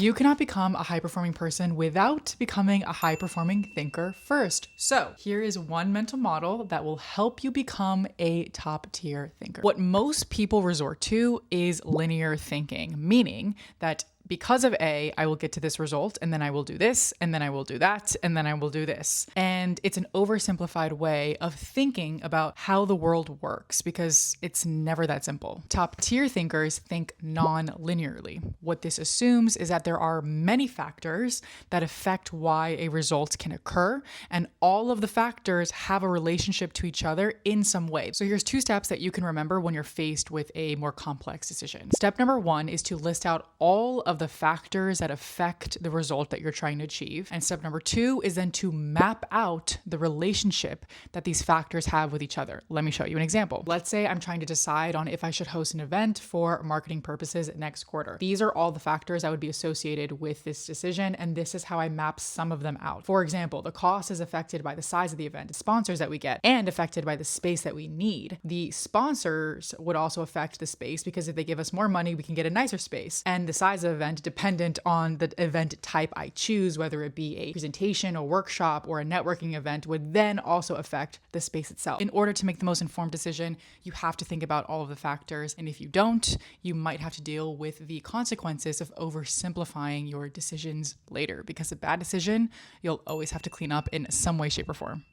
You cannot become a high-performing person without becoming a high-performing thinker first. So here is one mental model that will help you become a top-tier thinker. What most people resort to is linear thinking, meaning that because of A, I will get to this result, and then I will do this, and then I will do that, and then I will do this. And it's an oversimplified way of thinking about how the world works because it's never that simple. Top tier thinkers think non-linearly. What this assumes is that there are many factors that affect why a result can occur, and all of the factors have a relationship to each other in some way. So here's 2 steps that you can remember when you're faced with a more complex decision. Step number 1 is to list out all of the factors that affect the result that you're trying to achieve. And step number 2 is then to map out the relationship that these factors have with each other. Let me show you an example. Let's say I'm trying to decide on if I should host an event for marketing purposes next quarter. These are all the factors that would be associated with this decision, and this is how I map some of them out. For example, the cost is affected by the size of the event, the sponsors that we get, and affected by the space that we need. The sponsors would also affect the space because if they give us more money, we can get a nicer space. And the size of the event dependent on the event type I choose, whether it be a presentation, a workshop, or a networking event, would then also affect the space itself. In order to make the most informed decision, you have to think about all of the factors. And if you don't, you might have to deal with the consequences of oversimplifying your decisions later, because a bad decision, you'll always have to clean up in some way, shape, or form.